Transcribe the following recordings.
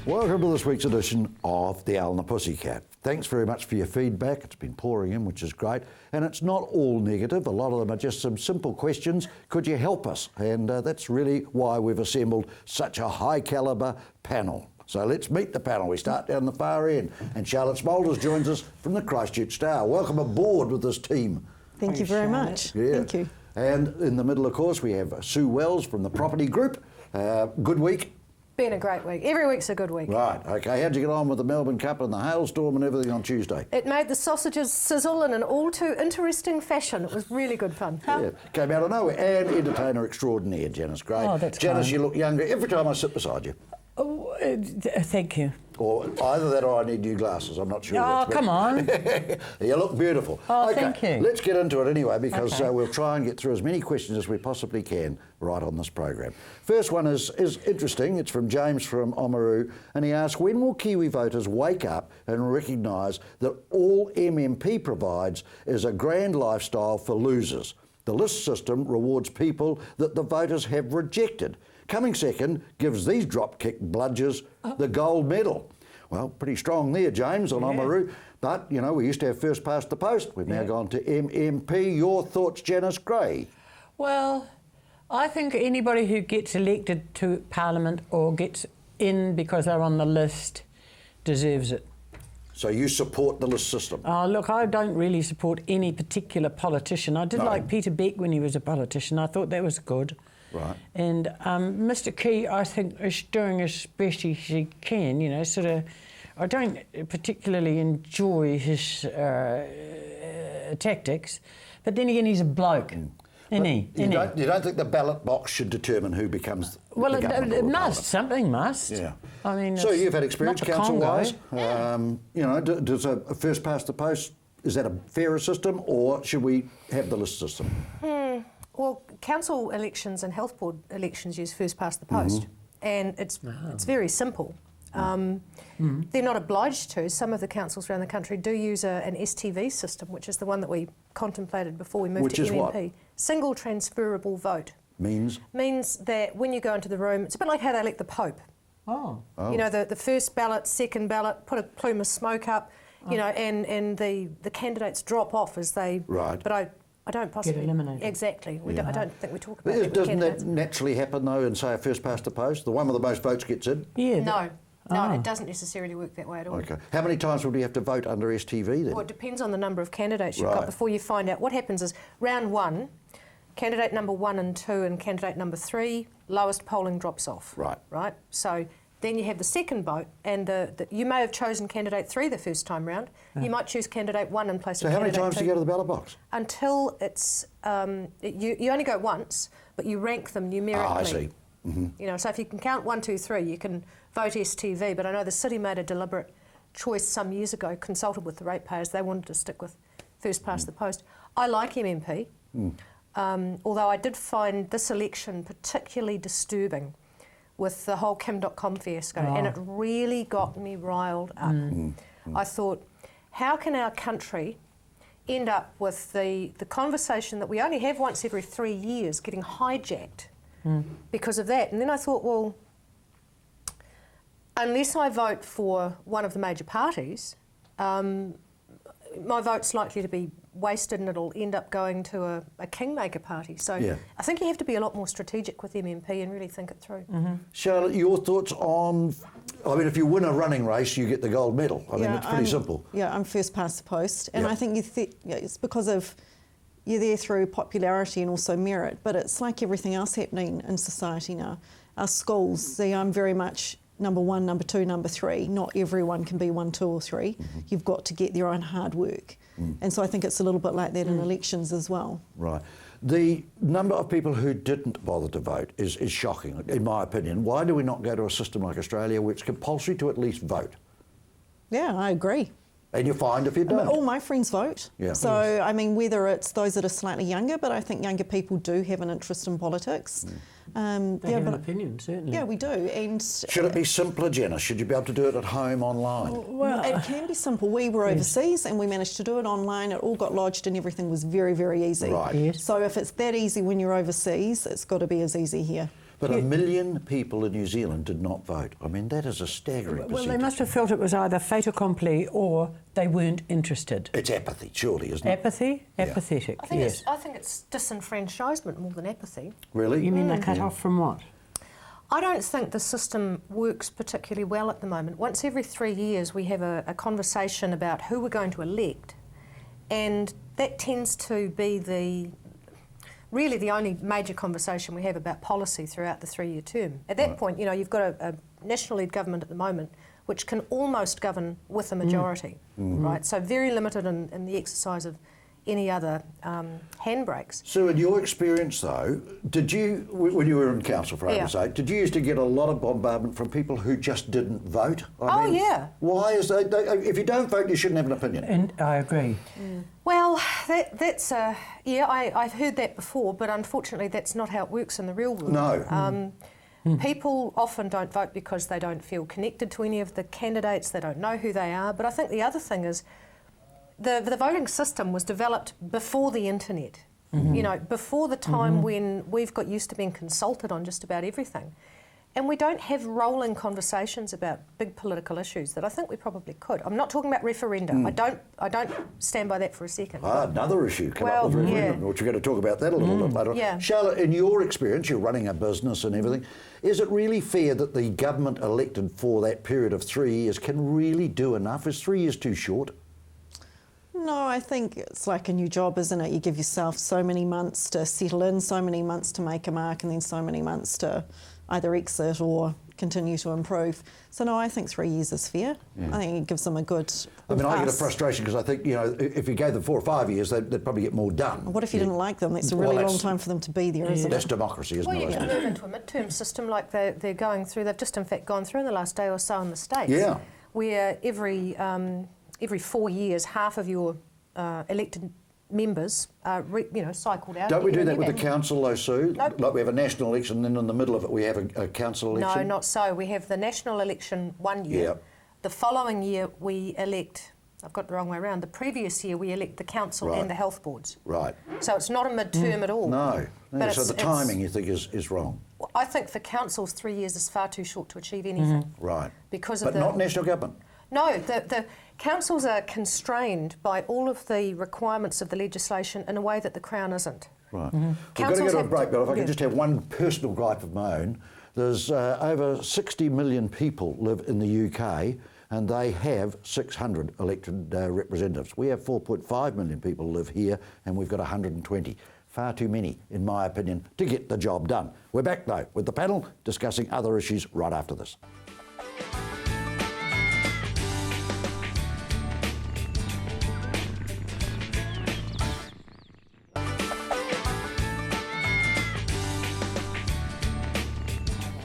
Welcome to this week's edition of The Owl and the Pussycat. Thanks very much for your feedback. It's been pouring in, which is great. And it's not all negative. A lot of them are just some simple questions. Could you help us? And that's really why we've assembled such a high calibre panel. So let's meet the panel. We start down the far end. And Charlotte Smolders joins us from the Christchurch Star. Welcome aboard with this team. Thank you very much. Yeah. Thank you. And in the middle, of course, we have Sue Wells from the Property Group. Good week. Been a great week. Every week's a good week. Right, okay. How'd you get on with the Melbourne Cup and the hailstorm and everything on Tuesday? It made the sausages sizzle in an all too interesting fashion. It was really good fun. Yeah, came out of nowhere. And entertainer extraordinaire, Janice Gray. Oh, that's Janice, kind. you look younger every time I sit beside you. Oh, thank you. Or either that or I need new glasses. I'm not sure. Oh, come on. You look beautiful. Oh, okay, thank you. Let's get into it anyway, because Okay. we'll try and get through as many questions as we possibly can right on this program. First one is interesting. It's from James from Oamaru, and he asks, when will Kiwi voters wake up and recognise that all MMP provides is a grand lifestyle for losers? The list system rewards people that the voters have rejected. Coming second gives these dropkick bludgers the gold medal. Well, pretty strong there, James, on Oamaru. But, you know, we used to have first past the post. We've now gone to MMP. Your thoughts, Janice Gray? Well, I think anybody who gets elected to Parliament or gets in because they're on the list deserves it. So you support the list system? Look, I don't really support any particular politician. I did like Peter Beck when he was a politician. I thought that was good. Right. And Mr Key, I think, is doing as best as he can, you know, sort of. I don't particularly enjoy his tactics, but then again, he's a bloke, isn't he? You don't think the ballot box should determine who becomes Well, the it government or the must. Parliament? Something must. Yeah. I mean, so it's you've had experience not the council-wise. Congo. You know, does a first past the post, is that a fairer system, or should we have the list system? Well, council elections and health board elections use first past the post, and it's very simple. They're not obliged to. Some of the councils around the country do use an STV system, which is the one that we contemplated before we moved Which to is MMP. what? Single transferable vote. Means? Means that when you go into the room, it's a bit like how they elect the Pope. Oh. You know, the first ballot, second ballot, put a plume of smoke up, you know, and the candidates drop off as they... Right. But I don't possibly... Get eliminated. Exactly. I don't think we talk about that with Doesn't that candidates. naturally happen, though, in, say, a first past the post? The one with the most votes gets in? Yeah. No, it doesn't necessarily work that way at all. Okay. How many times would we have to vote under STV then? Well, it depends on the number of candidates you've Right. got before you find out. What happens is round one, candidate number 1 and 2 and candidate number 3, lowest polling drops off. Right. Right? So then you have the second vote, and you may have chosen candidate 3 the first time round. You might choose candidate 1 and place So a how many candidate times do 2. you go to the ballot box? Until it's... you only go once, but you rank them numerically. I see. You know, so if you can count 1, 2, 3, you can vote STV. But I know the city made a deliberate choice some years ago, consulted with the ratepayers. They wanted to stick with first past the post. I like MMP, although I did find this election particularly disturbing with the whole Kim.com fiasco, and it really got me riled up. I thought, how can our country end up with the conversation that we only have once every 3 years getting hijacked because of that? And then I thought, well, unless I vote for one of the major parties, my vote's likely to be wasted and it'll end up going to a kingmaker party. So I think you have to be a lot more strategic with MMP and really think it through. Charlotte, your thoughts on... I mean, if you win a running race, you get the gold medal. I mean, it's pretty simple. Yeah, I'm first past the post, and I think it's because of you're there through popularity and also merit, but it's like everything else happening in society now. Our schools, see, I'm very much number 1, number 2, number 3. Not everyone can be 1, 2 or 3. You've got to get their own hard work. And so I think it's a little bit like that in elections as well. Right. The number of people who didn't bother to vote is shocking, in my opinion. Why do we not go to a system like Australia where it's compulsory to at least vote? Yeah, I agree. And you find if you don't. All my friends vote. Yeah. So, I mean, whether it's those that are slightly younger, but I think younger people do have an interest in politics. They have an opinion, certainly. Yeah, we do. And Should it be simpler, Janice? Should you be able to do it at home online? well, it can be simple. We were overseas and we managed to do it online. It all got lodged and everything was very, very easy. Right. Yes. So if it's that easy when you're overseas, it's got to be as easy here. But 1 million people in New Zealand did not vote. I mean, that is a staggering Well, percentage. they must have felt it was either fait accompli or they weren't interested. It's apathy, surely, isn't it? Apathy? Yeah. Apathetic, I think, yes. I think it's disenfranchisement more than apathy. Really? You mean they're cut off from what? I don't think the system works particularly well at the moment. Once every 3 years we have a conversation about who we're going to elect, and that tends to be really the only major conversation we have about policy throughout the 3-year term. At that point, you know, you've got a national-led government at the moment which can almost govern with a majority, right? So very limited in the exercise of any other handbrakes. Sue, in your experience though, did you, when you were in council for argument's sake, did you used to get a lot of bombardment from people who just didn't vote? I mean, yeah. Why is that? If you don't vote, you shouldn't have an opinion. And I agree. Well, that's I've heard that before, but unfortunately that's not how it works in the real world. No. People often don't vote because they don't feel connected to any of the candidates, they don't know who they are, but I think the other thing is the voting system was developed before the internet, you know, before the time when we've got used to being consulted on just about everything. And we don't have rolling conversations about big political issues that I think we probably could. I'm not talking about referenda. I don't stand by that for a second. Another issue come Well, up with referendum, yeah. which we're going to talk about that a little bit later on. Yeah. Charlotte, in your experience, you're running a business and everything, is it really fair that the government elected for that period of 3 years can really do enough? Is 3 years too short? No, I think it's like a new job, isn't it? You give yourself so many months to settle in, so many months to make a mark, and then so many months to either exit or continue to improve. So no, I think 3 years is fair. Yeah. I think it gives them a good... I mean, I get a pass. frustration because I think, you know, if you gave them 4 or 5 years, they'd probably get more done. What if you didn't like them? That's a Well, really that's- long time for them to be there, isn't That's it? democracy, isn't Well, you it? can move into a midterm system like they're going through. They've just, in fact, gone through in the last day or so in the States. Yeah. Where every 4 years, half of your elected members are, cycled out. Don't we do that with the back. council though, Sue? Nope. Like we have a national election, and then in the middle of it we have a council election? No, not so. We have the national election one year. Yep. The following year we elect, I've got it the wrong way around, the previous year we elect the council Right. and the health boards. Right. So it's not a midterm at all. No. But So the it's- timing, you think, is wrong? I think for councils 3 years is far too short to achieve anything. Right. Because of But not national government? No, the councils are constrained by all of the requirements of the legislation in a way that the Crown isn't. Right. We've got to Councils go to a have break, but if I yeah. could just have one personal gripe of my own. There's over 60 million people live in the UK, and they have 600 elected representatives. We have 4.5 million people live here, and we've got 120. Far too many, in my opinion, to get the job done. We're back, though, with the panel discussing other issues right after this.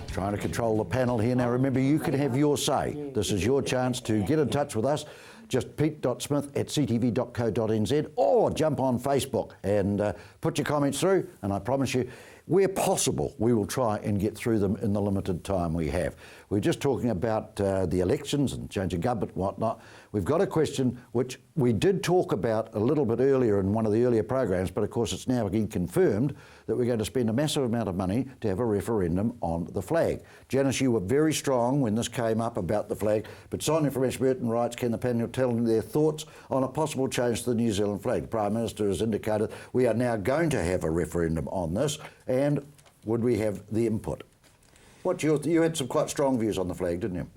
Trying to control the panel here. Now remember, you can have your say. This is your chance to get in touch with us. Just pete.smith@ctv.co.nz or jump on Facebook and put your comments through, and I promise you, where possible, we will try and get through them in the limited time we have. We're just talking about the elections and change of government and whatnot. We've got a question which we did talk about a little bit earlier in one of the earlier programs, but of course it's now been confirmed that we're going to spend a massive amount of money to have a referendum on the flag. Janice, you were very strong when this came up about the flag, but Sonia from Ashburton writes, can the panel tell them their thoughts on a possible change to the New Zealand flag? The Prime Minister has indicated we are now going to have a referendum on this, and would we have the input? You had some quite strong views on the flag, didn't you?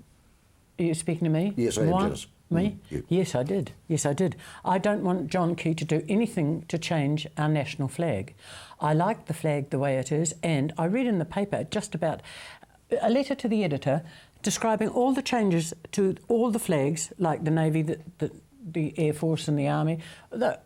Are you speaking to me? Yes, I am, Janice. Me? You. Yes, I did. Yes, I did. I don't want John Key to do anything to change our national flag. I like the flag the way it is, and I read in the paper just about a letter to the editor describing all the changes to all the flags, like the Navy, the Air Force and the Army.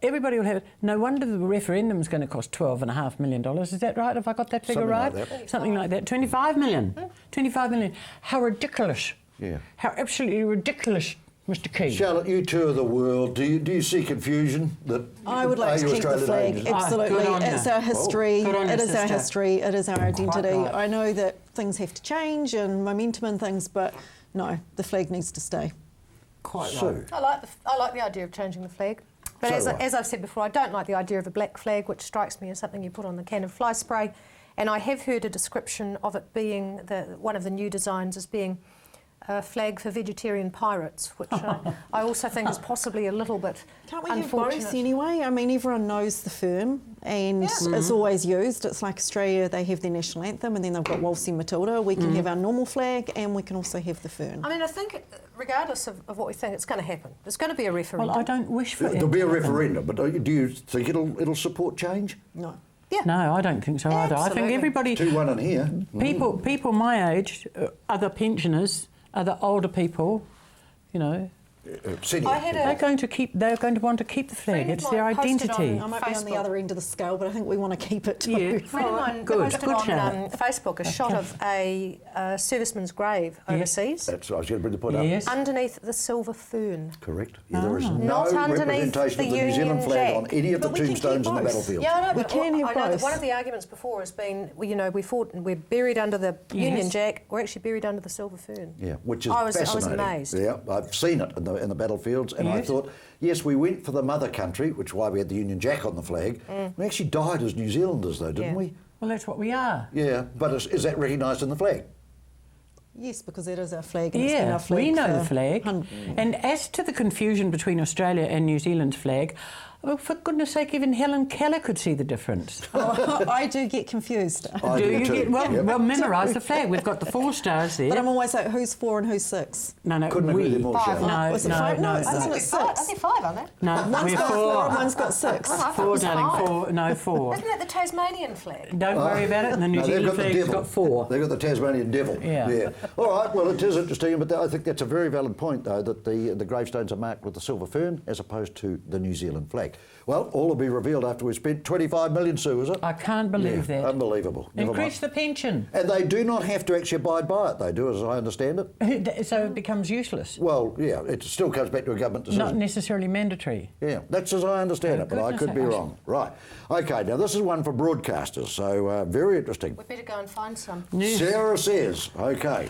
Everybody will have it. No wonder the referendum is going to cost $12.5 million. Is that right? Have I got that figure right? Like that. Something like that. 25 million. 25 million. How ridiculous. Yeah. How absolutely ridiculous, Mr. Key. Charlotte, you tour the world. Do you see confusion? That I would like to keep the flag. Absolutely, good on it's you. our history. Good on you, It is our sister. history. It is our identity. right. I know that things have to change and momentum and things, but no, the flag needs to stay. Quite Sue. right. I like the idea of changing the flag. But So as, do I. as I've said before, I don't like the idea of a black flag, which strikes me as something you put on the can of fly spray. And I have heard a description of it being one of the new designs as being a flag for vegetarian pirates, which I also think is possibly a little bit Can't we have unfortunate. both anyway? I mean, everyone knows the fern and it's always used. It's like Australia, they have their national anthem and then they've got Waltzing Matilda. We can have our normal flag and we can also have the fern. I mean, I think regardless of what we think, it's going to happen. There's going to be a referendum. Well, I don't wish for it. There'll be a to happen. referendum, but do you think it'll support change? No. Yeah. No, I don't think so either. I think Absolutely. everybody, 2-1 in here. people my age, other pensioners, other older people, you know, Senior. I had they're going to want to keep the flag. Friend of It's their mine posted identity. I might be on the Facebook. other end of the scale, but I think we want to keep it too. Yeah. A friend of mine Good, posted good on shout. Facebook a shot of a serviceman's grave overseas, I was going to bring the point Yes. up. underneath the silver fern. Correct. Yeah, there is no Not underneath representation the of the New Zealand Union flag Jack. on any of the But we can tombstones keep in the both. battlefield. Yeah, I know, We but can have I know that both. one of the arguments before has been, we fought and we're buried under the Union Jack. We're actually buried under the silver fern. Yeah, which is I was fascinating. amazed. Yeah, I've seen it in the battlefields, and I Yes. thought, yes, we went for the mother country, which is why we had the Union Jack on the flag. We actually died as New Zealanders, though, didn't Yeah. we? Well, that's what we are. Yeah, but is that recognised in the flag? Yes, because it is our flag and it's been Yeah, our flag we know for the flag. And as to the confusion between Australia and New Zealand's flag, well, for goodness sake, even Helen Keller could see the difference. I do get confused. I Do you too. get well? Yep. Well, memorise the flag. We've got the 4 stars there. But I'm always like, who's 4 and who's 6? no, Couldn't agree with you more, Five. Sharon. No, Was it no, 5? no, No, isn't no. it 6? I think 5, aren't they? No, One's we're got 4 4. and one's got 6. I thought it 4, was darling. 5. 4. No, 4. Isn't that the Tasmanian flag? Don't worry about it. And the New No, they've Zealand got the flag's devil. got 4. They've got the Tasmanian devil. Yeah. All right. Well, it is interesting, but I think that's a very valid point, though, that the gravestones are marked with the silver fern as opposed to the New Zealand flag. Well, all will be revealed after we spent 25 million, Sue, is it? I can't believe that. Unbelievable. Never Increase mind. the pension. And they do not have to actually abide by it, they do, as I understand it. So it becomes useless. Well, yeah, it still comes back to a government decision. Not necessarily mandatory. Yeah, that's as I understand it, but I goodness, could be wrong. Right. Okay, now this is one for broadcasters, so very interesting. We better go and find some. Sarah says, okay,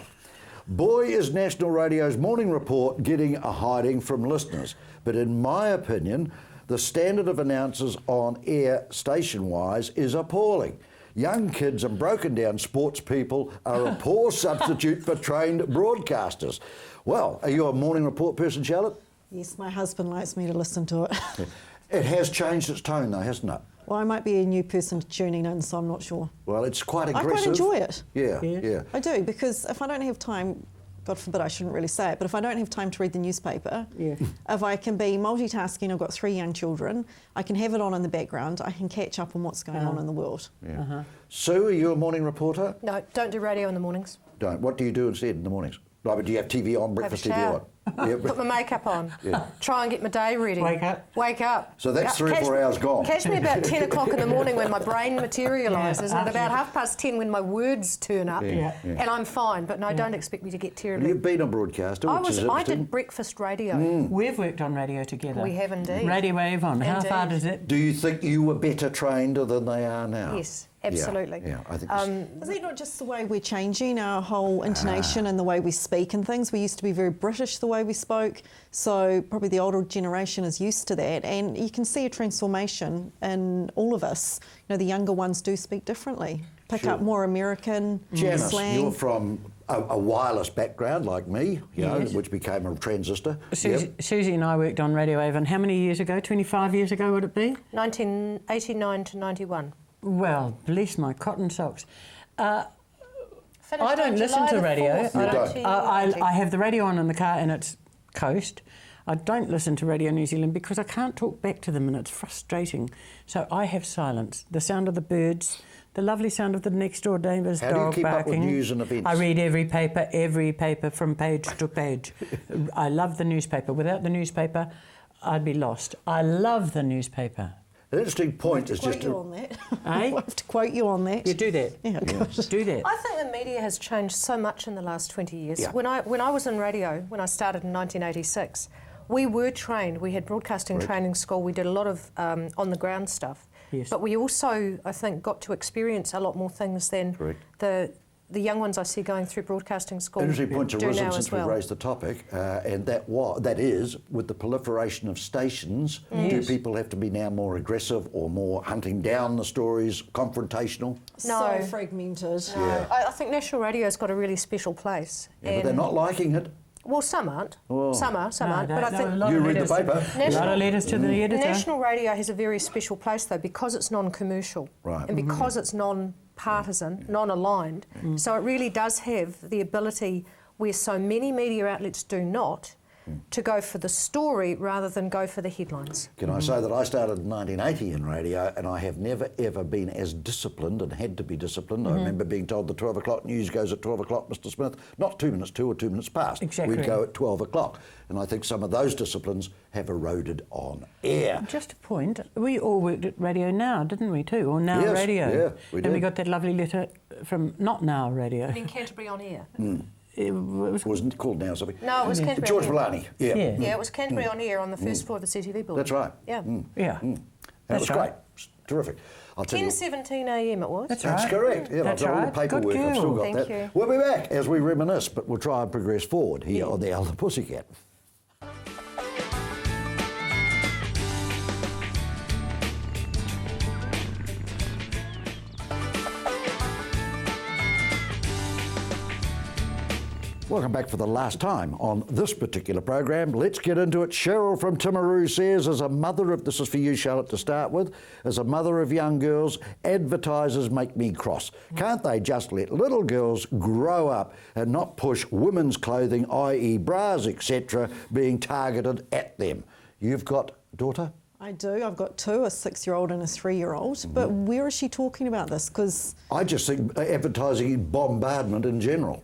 boy is National Radio's morning report getting a hiding from listeners, but in my opinion, the standard of announcers on air station-wise is appalling. Young kids and broken down sports people are a poor substitute for trained broadcasters. Well, are you a morning report person, Charlotte? Yes, my husband likes me to listen to it. It has changed its tone though, hasn't it? Well, I might be a new person tuning in, so I'm not sure. Well, it's quite I aggressive. quite enjoy it. Yeah, Yes. yeah. I do, because if I don't have time, God forbid I shouldn't really say it, but if I don't have time to read the newspaper, Yeah. if I can be multitasking, I've got 3 young children, I can have it on in the background, I can catch up on what's going on in the world. Yeah. Sue, are you a morning reporter? No, don't do radio in the mornings. Don't. What do you do instead in the mornings? Right, but do you have TV on, Have a breakfast TV shower. on? Yeah, Put my makeup on. Yeah. Try and get my day ready. Wake up. Wake up. So that's Yeah, 3 or 4 hours gone. Catch me about 10 o'clock in the morning when my brain materialises, Yeah, and about 10:30 when my words turn up, Yeah, yeah. and I'm fine. But no, don't expect me to get Well, terribly. you've been a broadcaster, which is I interesting. did breakfast radio. We've worked on radio together. We have indeed. Radio Avon. How far Indeed. does it? Do you think you were better trained than they are now? Yes, Yeah, absolutely. Yeah, I think Is it not just the way we're changing our whole intonation and the way we speak and things? We used to be very British the way we spoke, so probably the older generation is used to that, and you can see a transformation in all of us. You know, the younger ones do speak differently, pick Sure. up more American Janice, slang. you're from a wireless background like me, you know, Yes. which became a transistor. Susie and I worked on Radio Avon. How many years ago? 25 years ago, would it be? 1989 to 91. Well, bless my cotton socks. Finished I don't on listen July to the radio. 4th, You don't? 1990. I have the radio on in the car and it's coast. I don't listen to Radio New Zealand because I can't talk back to them and it's frustrating. So I have silence. The sound of the birds, the lovely sound of the next door neighbour's How do you dog keep up with barking. news and events? I read every paper from page to page. I love the newspaper. Without the newspaper, I'd be lost. I love the newspaper. An interesting point is quote just... you on that. Eh? I have to quote you on that. You do that. Yeah, good. Do that. I think the media has changed so much in the last 20 years. Yeah. When I was in radio, when I started in 1986, we were trained. We had broadcasting training school. We did a lot of on-the-ground stuff. Yes. But we also, I think, got to experience a lot more things than Correct. the the young ones I see going through broadcasting school Interesting point to do risen now since as well. we've raised the topic, and that is with the proliferation of stations. Do people have to be now more aggressive or more hunting down the stories, confrontational? No. So fragmented. No, Yeah. I think National Radio's got a really special place. Yeah, but they're not liking it. Well, some aren't. Oh. Some are, some aren't. But I think You read the paper. A lot of letters to the editor. National Radio has a very special place, though, because it's non-commercial. Right. And because it's non-partisan, non-aligned. So it really does have the ability, where so many media outlets do not, to go for the story rather than go for the headlines. Can I say that I started in 1980 in radio, and I have never ever been as disciplined and had to be disciplined. I remember being told the 12 o'clock news goes at 12 o'clock, Mr. Smith, not 2 minutes to or 2 minutes past. Exactly. We'd go at 12 o'clock. And I think some of those disciplines have eroded on air. Just a point, we all worked at Radio Now, didn't we too? Or Now Yes, Radio. yeah, we And we did. got that lovely letter from not Now Radio. In Canterbury on Air. It was, It wasn't called now something. No, it was Canterbury George on Air. Villani, yeah. Yeah. Yeah, it was Canterbury on Air on the first floor of the CTV building. That's right. Yeah. yeah. That That's was right. great. It's terrific. I'll tell you. 10:17 a.m. it was. That's That's right. correct. Yeah, That's I've got all right. the paperwork. Good I've still girl. got Thank that. you. We'll be back as we reminisce, but we'll try and progress forward here on the Elder Pussycat. Welcome back for the last time on this particular program. Let's get into it. Cheryl from Timaru says, as a mother of, this is for you, Charlotte, to start with, as a mother of young girls, advertisers make me cross. Can't they just let little girls grow up and not push women's clothing, i.e. bras, etc., being targeted at them? You've got daughter? I do. I've got two, a 6-year-old and a 3-year-old. But where is she talking about this? Because I just think advertising bombardment in general.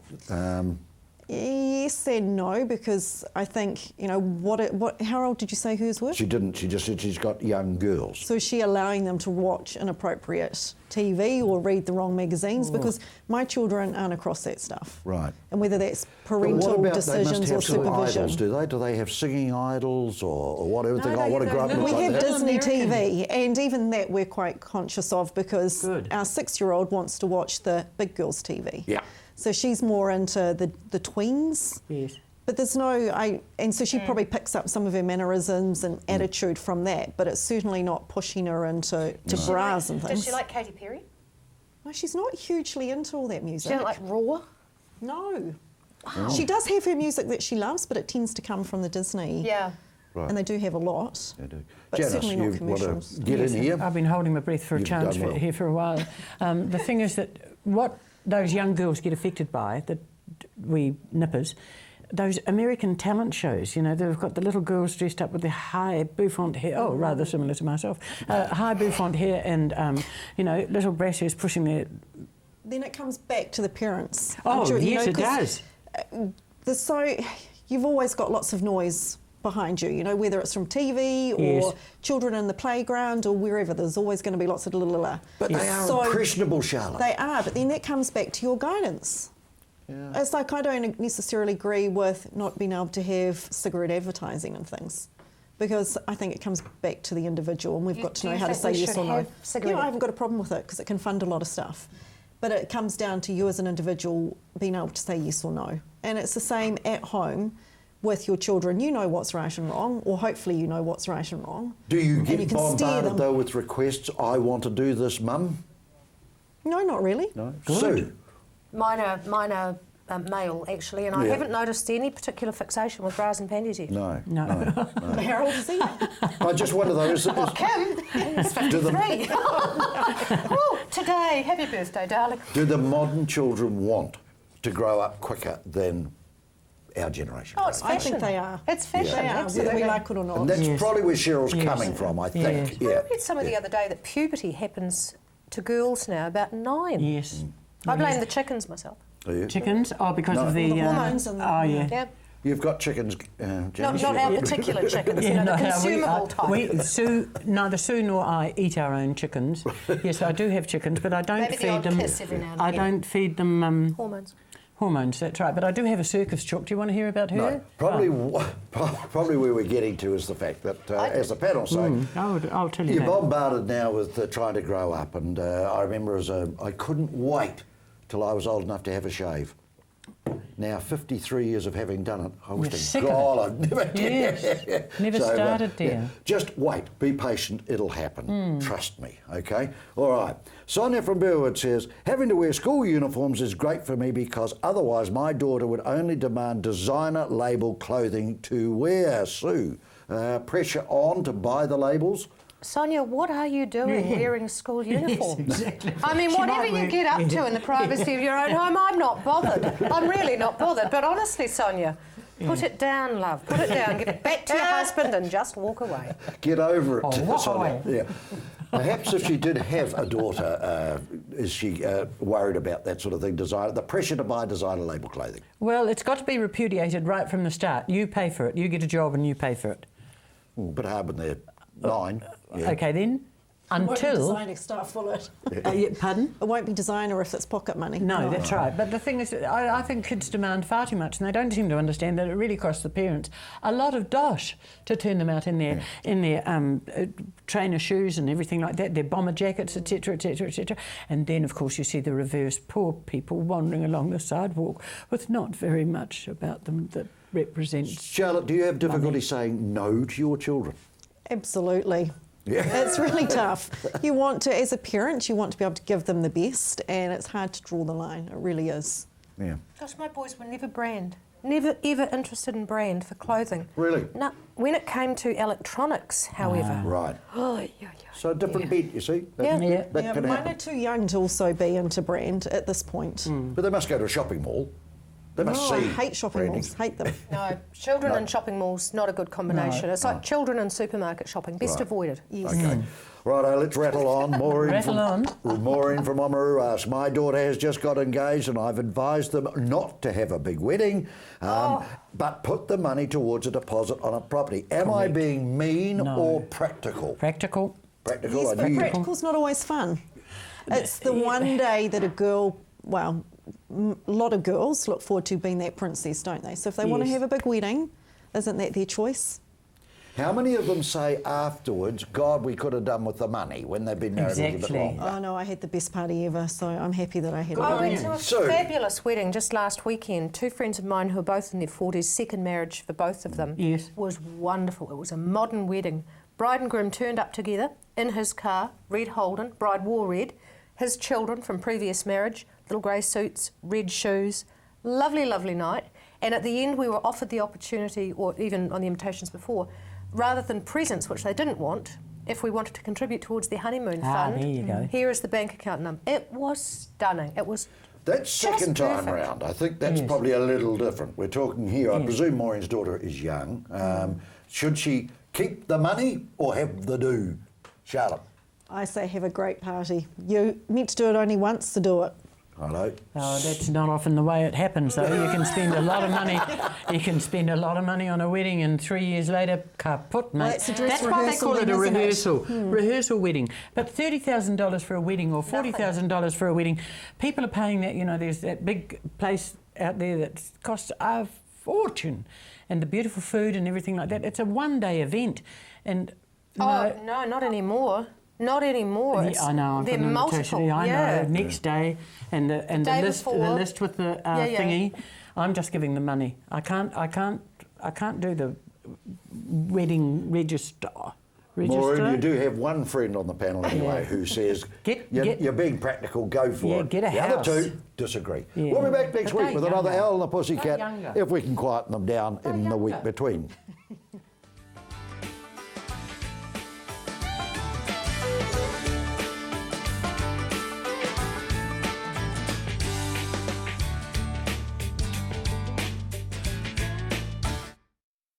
yes and no, because I think, you know, how old did you say hers were? She didn't. She just said she's got young girls. So is she allowing them to watch inappropriate TV or read the wrong magazines? Because my children aren't across that stuff. Right. And whether that's But what parental about they must decisions have or some supervision. idols, do they? Do they have singing idols or whatever? Think, I want to grow up and We look like have that. Disney American. TV, and even that we're quite conscious of because Good. our 6-year-old wants to watch the big girls' TV. Yeah. So she's more into the tweens. yes. But there's and so she probably picks up some of her mannerisms and attitude from that, but it's certainly not pushing her into bras and things. Does she like Katy Perry? No, she's not hugely into all that She music. don't like Raw? No. She does have her music that she loves, but it tends to come from the Disney. Yeah. Right. And they do have a lot. They do. But Janice, certainly not you want commercials. to get in here? I've been holding my breath for a You've chance done well. here for a while. The thing is that what those young girls get affected by, that we nippers, those American talent shows, you know, they've got the little girls dressed up with their high bouffant hair, oh, rather similar to myself, high bouffant hair and, you know, little brasses pushing their... Then it comes back to the parents. Oh, I'm sure, you yes, know, it 'cause, does. You've always got lots of noise behind you, you know, whether it's from TV or Yes. children in the playground or wherever, there's always going to be lots of little... But they are So impressionable, Charlotte. They are, but then that comes back to your guidance. Yeah. It's like I don't necessarily agree with not being able to have cigarette advertising and things, because I think it comes back to the individual, and we've got to do know you how to think say we yes should or no. have cigarette- Yeah, I haven't got a problem with it because it can fund a lot of stuff. But it comes down to you as an individual being able to say yes or no. And it's the same at home with your children. You know what's right and wrong, or hopefully you know what's right and wrong. Do you And get you can steer bombarded, them. though, with requests, I want to do this, Mum? No, not really. No? Good. Sue? Mine are male, actually, and I Yeah. haven't noticed any particular fixation with bras and panties yet. No. No. How old is he? I just wonder, though, Kim, it's 53. Oh, today, happy birthday, darling. do the modern children want to grow up quicker than our generation? Oh, it's I fashion. think they are. It's fashion, They are, whether absolutely. we like it or not. And that's Yes. probably where Cheryl's Yes. coming from, I think. Yes. Yeah. I read somewhere the other day that puberty happens to girls now about 9. Yes. I blame the chickens myself. Are you? Chickens? Oh, because No. of the... The hormones and the- oh, yeah. Yeah. You've got chickens, Not, Janice? not our particular chickens, you know, the consumable type. Neither Sue nor I eat our own chickens. Yes, I do have chickens, but I don't Maybe the feed odd them. kiss every now and I again. don't feed them Hormones. hormones. That's right. But I do have a circus chook. Do you want to hear about her? No, probably where we're getting to is the fact that, as the panel say, I'll tell you you're that. bombarded now with trying to grow up. And I remember I couldn't wait till I was old enough to have a shave. Now, 53 years of having done it, I wish You're to sick of God it. I've never Yes. Never started, dear. Just wait, be patient, it'll happen. Trust me, okay? All right. Sonia from Burwood says, having to wear school uniforms is great for me because otherwise my daughter would only demand designer label clothing to wear. Sue, pressure on to buy the labels? Sonia, what are you doing wearing school uniforms? Yes, exactly. I mean, She whatever might you wear- get up to in the privacy of your own home, I'm not bothered. I'm really not bothered. But honestly, Sonia, put it down, love. Put it down. Give it back to your husband and just walk away. Get over it, Oh, walk Sonia. away. Yeah. Perhaps if she did have a daughter, is she worried about that sort of thing, the pressure to buy designer label clothing? Well, it's got to be repudiated right from the start. You pay for it. You get a job and you pay for it. Ooh, a bit hard when they're 9. Yeah. Okay, then. It won't be Until... designer stuff, will it? Pardon? It won't be designer if it's pocket money. No, that's right. But the thing is, I think kids demand far too much, and they don't seem to understand that it really costs the parents a lot of dosh to turn them out in their trainer shoes and everything like that, their bomber jackets, etc., etc., etc. And then, of course, you see the reverse: poor people wandering along the sidewalk with not very much about them that represents. Charlotte, do you have difficulty saying no to your children? Absolutely. Yeah. It's really tough. You want to, as a parent, you want to be able to give them the best, and it's hard to draw the line. It really is. Yeah. Gosh, my boys were never brand. Never, ever interested in brand for clothing. Really? No. When it came to electronics, however. Right. Oh, yeah. So a different beat, you see? Yeah. That Yeah, can mine happen. are too young to also be into brand at this point. But they must go to a shopping mall. They must No, see I hate shopping branding. malls. Hate them. No, children in shopping malls, not a good combination. It's like children in supermarket shopping, best Right. avoided. Yes. Okay. Righto, let's rattle on. Maureen Rattle on. Maureen from Oamaru asks, my daughter has just got engaged and I've advised them not to have a big wedding, but put the money towards a deposit on a property. Am I being mean or practical? Practical. Practical. Yes, I but knew you- practical's not always fun. It's the one day that a girl, well, a lot of girls look forward to being that princess, don't they? So if they want to Yes. have a big wedding, isn't that their choice? How many of them say afterwards, God, we could have done with the money when they've been married a little Exactly. bit longer? Oh no, I had the best party ever, so I'm happy that I had I it. went to a So- fabulous wedding just last weekend. Two friends of mine who are both in their 40s, second marriage for both of them. Yes. Was wonderful. It was a modern wedding. Bride and groom turned up together in his car, red Holden, bride wore red, his children from previous marriage, little grey suits, red shoes. Lovely, lovely night. And at the end we were offered the opportunity, or even on the invitations before, rather than presents, which they didn't want, if we wanted to contribute towards their honeymoon fund, there you go. here is the bank account number. It was stunning. It was That's just second time perfect. round. I think that's probably a little different. We're talking here, I presume Maureen's daughter is young. Should she keep the money or have the do? Charlotte? I say have a great party. You meant to do it only once to do it. Hello? Oh, that's not often the way it happens, though. You can spend a lot of money. You can spend a lot of money on a wedding, and 3 years later, kaput, mate. Well, that's a dress why they rehearsal call it a then, isn't it? rehearsal, rehearsal wedding. But $30,000 for a wedding, or $40,000 for a wedding, people are paying that. You know, there's that big place out there that costs a fortune, and the beautiful food and everything like that. It's a one-day event, and Oh, no, not anymore. Not anymore. yeah, It's- I know. I've They're got an multiple. invitation. I yeah. know. Next day, and the day list before. with the Yeah. thingy. I'm just giving the money. I can't do the wedding register. Maureen, you do have one friend on the panel anyway who says you're being practical, go for Yeah, it. get a the house. other two disagree. Yeah. We'll be back next But week with they're another younger. Al and the Pussycat They're younger. if we can quieten them down in the week between.